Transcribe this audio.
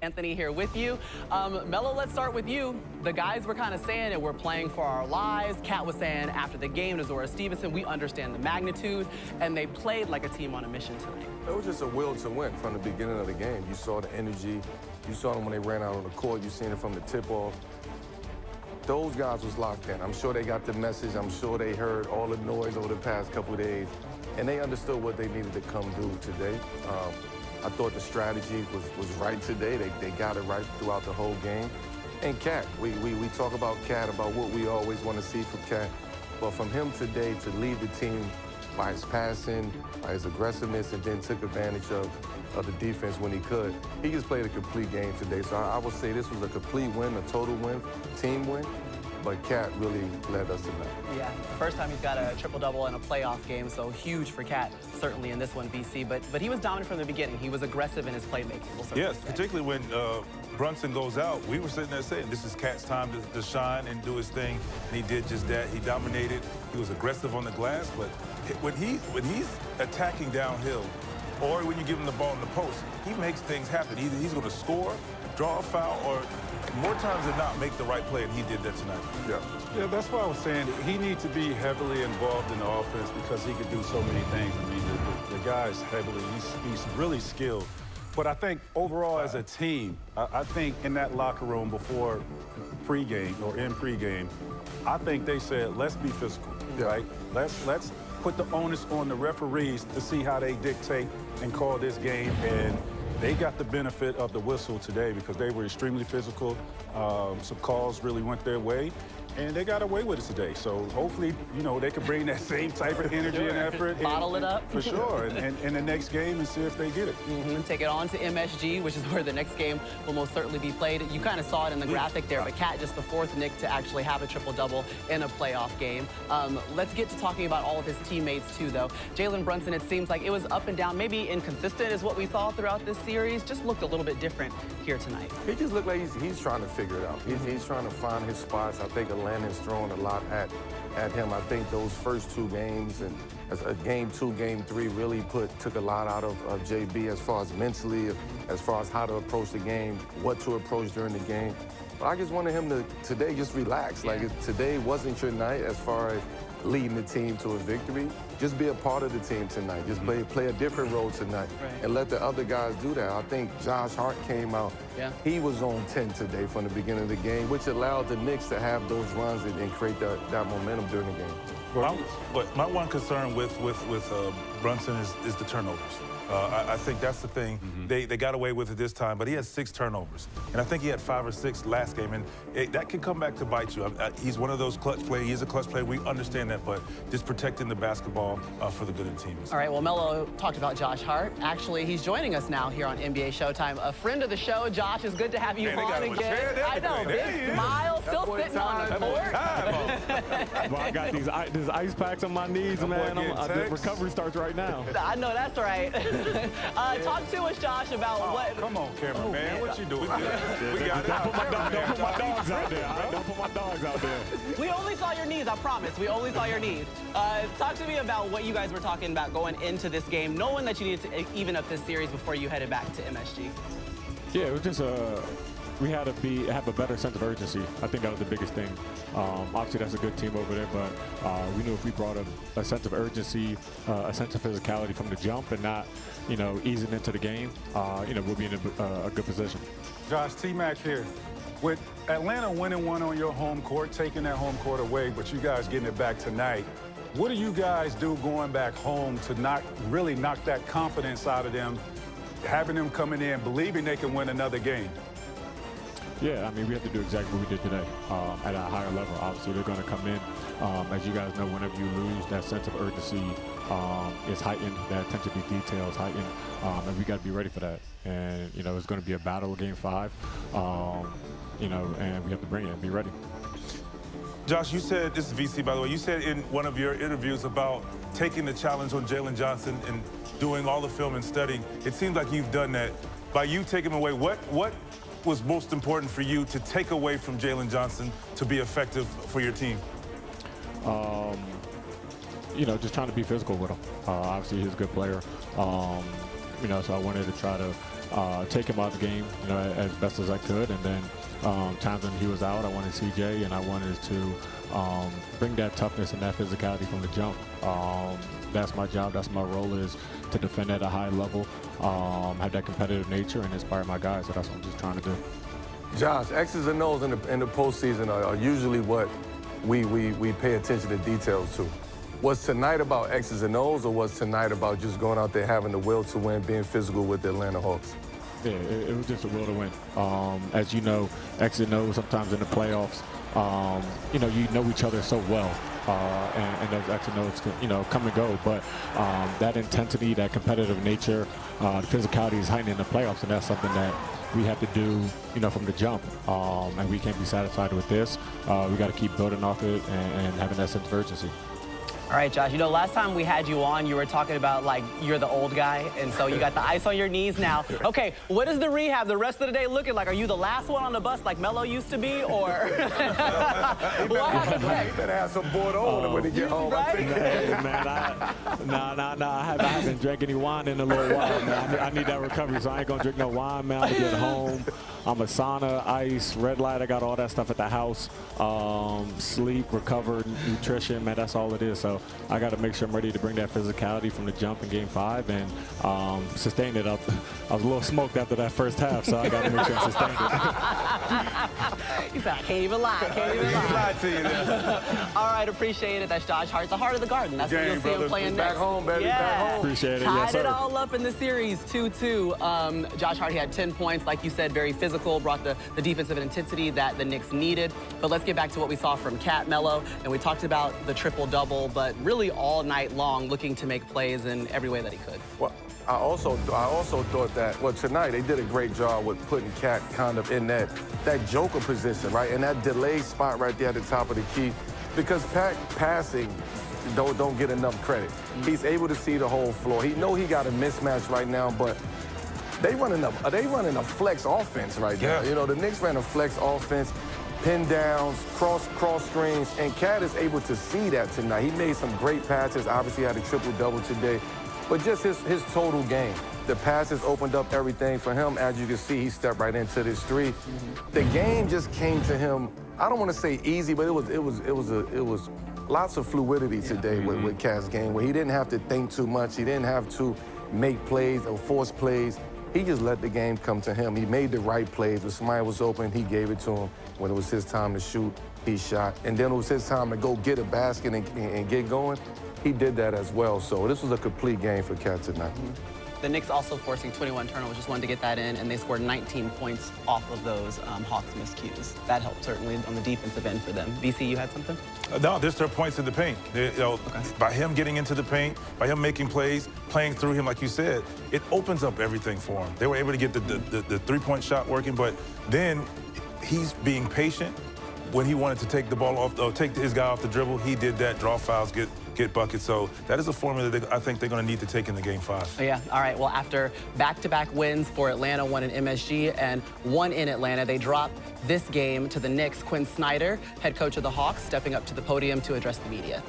Anthony here with you. Melo, let's start with you. The guys were kind of saying that we're playing for our lives. Cat was saying after the game to Zora Stevenson, we understand the magnitude, and they played like a team on a mission tonight. It was just a will to win from the beginning of the game. You saw the energy. You saw them when they ran out on the court. You seen it from the tip-off. Those guys was locked in. I'm sure they got the message. I'm sure they heard all the noise over the past couple of days, and they understood what they needed to come do today. I thought the strategy was right today. They got it right throughout the whole game. And Cat, we talk about Cat, about what we always want to see from Cat. But from him today to lead the team by his passing, by his aggressiveness, and then took advantage of the defense when he could. He just played a complete game today. So I would say this was a complete win, a total win, team win. But Cat really led us tonight. Yeah, first time he's got a triple-double in a playoff game, so huge for Cat, certainly in this one, BC. But he was dominant from the beginning. He was aggressive in his playmaking. Yes, particularly when Brunson goes out, we were sitting there saying, this is Cat's time to shine and do his thing, and he did just that. He dominated. He was aggressive on the glass, but when he's attacking downhill, or when you give him the ball in the post, he makes things happen. Either he's going to score, draw a foul, or more times than not, make the right play, and he did that tonight. Yeah, that's why I was saying he needs to be heavily involved in the offense because he could do so many things. I mean, the guy's heavily, he's really skilled. But I think overall as a team, I think in that locker room before pregame or in pregame, I think they said, let's be physical, right? Let's put the onus on the referees to see how they dictate and call this game. And they got the benefit of the whistle today because they were extremely physical. Some calls really went their way, and they got away with it today. So hopefully, you know, they can bring that same type of energy and effort. Bottle it up. For sure, and in the next game and see if they get it. Take it on to MSG, which is where the next game will most certainly be played. You kind of saw it in the graphic there, but Cat just the fourth Knick to actually have a triple-double in a playoff game. Let's get to talking about all of his teammates, too, though. Jalen Brunson, it seems like it was up and down, maybe inconsistent is what we saw throughout this series. Just looked a little bit different here tonight. He just looked like he's trying to figure it out. He's trying to find his spots. I think Atlanta's throwing a lot at him. I think those first two games and game 2, game 3 really took a lot out of JB as far as mentally, as far as how to approach the game, what to approach during the game. But I just wanted him to today just relax. Yeah. Like today wasn't your night as far as leading the team to a victory. Just be a part of the team tonight. Just play a different role tonight and let the other guys do that. I think Josh Hart came out. Yeah. He was on 10 today from the beginning of the game, which allowed the Knicks to have those runs and create that momentum during the game. My one concern with Brunson is the turnovers. I think that's the thing. They got away with it this time, but he had 6 turnovers. And I think he had 5 or 6 last game, and that can come back to bite you. He's one of those clutch players. He is a clutch player. We understand that, but just protecting the basketball for the good of the team. All right, well, Melo talked about Josh Hart. Actually, he's joining us now here on NBA Showtime. A friend of the show, Josh, it's good to have you on again. I know, big smile, still sitting on the court. Well, I got these ice packs on my knees, man. The recovery starts right now. I know, that's right. Talk to us, Josh, about what... Come on, camera, man. What you doing? We got it. Don't put my dogs out there. Don't put my dogs out there. We only saw your knees, I promise. We only saw your knees. Talk to me about what you guys were talking about going into this game, knowing that you needed to even up this series before you headed back to MSG. Yeah, it was just we had to have a better sense of urgency. I think that was the biggest thing. Obviously, that's a good team over there, but we knew if we brought a sense of urgency, a sense of physicality from the jump and not, easing into the game, we'll be in a good position. Josh, T-Mac here. With Atlanta winning one on your home court, taking that home court away, but you guys getting it back tonight, what do you guys do going back home to really knock that confidence out of them, having them coming in, believing they can win another game? Yeah, I mean, we have to do exactly what we did today at a higher level. Obviously, they're going to come in. As you guys know, whenever you lose, that sense of urgency is heightened. That attention to detail is heightened, and we got to be ready for that. And, it's going to be a battle of Game 5, and we have to bring it and be ready. Josh, you said, this is VC, by the way, you said in one of your interviews about taking the challenge on Jalen Johnson and doing all the film and studying. It seems like you've done that. By you taking him away, what was most important for you to take away from Jalen Johnson to be effective for your team? Just trying to be physical with him. Obviously, he's a good player. So I wanted to try to take him out of the game, as best as I could. And then times when he was out, I wanted CJ, and I wanted to bring that toughness and that physicality from the jump. That's my job. That's my role, is to defend at a high level, have that competitive nature, and inspire my guys. So that's what I'm just trying to do. Josh, X's and O's in the postseason are usually what we pay attention to details to. Was tonight about X's and O's, or was tonight about just going out there having the will to win, being physical with the Atlanta Hawks? Yeah, it was just a will to win. As you know, X and O sometimes in the playoffs, you know each other so well, and those X and O's can, come and go. But that intensity, that competitive nature, the physicality is heightened in the playoffs, and that's something that we have to do, from the jump. And we can't be satisfied with this. We got to keep building off it and having that sense of urgency. All right, Josh, last time we had you on, you were talking about, like, you're the old guy, and so you got the ice on your knees now. Okay, what is the rehab the rest of the day looking like? Are you the last one on the bus like Melo used to be, or? What happens next? You better have some board on when he get home. Right? Hey, man, I haven't drank any wine in a little while, man. I need that recovery, so I ain't gonna drink no wine, man. I'm gonna get home. I'm a sauna, ice, red light. I got all that stuff at the house. Sleep, recover, nutrition, man, that's all it is. So I got to make sure I'm ready to bring that physicality from the jump in Game 5 and sustain it up. I was a little smoked after that first half, so I got to make sure I sustain it. He's like, can't even lie, can't even lie. To you there. All right, appreciate it. That's Josh Hart, the heart of the garden. That's what you'll see him playing next. Back home, baby, yeah. back home. Appreciate it. Tied Yes, sir. it all up in the series, 2-2. Josh Hart, he had 10 points, like you said, very physical, brought the defensive intensity that the Knicks needed. But let's get back to what we saw from Carmelo, and we talked about the triple-double, but really all night long looking to make plays in every way that he could. Well, I also thought that, well, tonight they did a great job with putting Cat kind of in that joker position, right? And that delay spot right there at the top of the key, because passing don't get enough credit. He's able to see the whole floor. He know he got a mismatch right now, but they running a flex offense right now. The Knicks ran a flex offense, pin downs, cross screens, and Cat is able to see that tonight. He made some great passes, obviously had a triple-double today, but just his total game. The passes opened up everything for him. As you can see, he stepped right into this three. The game just came to him, I don't want to say easy, but it was lots of fluidity today with Cat's game, where he didn't have to think too much. He didn't have to make plays or force plays. He just let the game come to him. He made the right plays. When somebody was open, he gave it to him. When it was his time to shoot, he shot. And then it was his time to go get a basket and get going. He did that as well. So this was a complete game for Cat tonight. The Knicks also forcing 21 turnovers, just wanted to get that in, and they scored 19 points off of those Hawks miscues. That helped certainly on the defensive end for them. VC, you had something? No, there's their points in the paint. By him getting into the paint, by him making plays, playing through him, like you said, it opens up everything for him. They were able to get the three-point shot working, but then he's being patient. When he wanted to take the ball off, or take his guy off the dribble, he did that, draw fouls, get buckets. So that is a formula that I think they're going to need to take into Game 5. Yeah, all right. Well, after back-to-back wins for Atlanta, one in MSG and one in Atlanta, they dropped this game to the Knicks. Quinn Snyder, head coach of the Hawks, stepping up to the podium to address the media.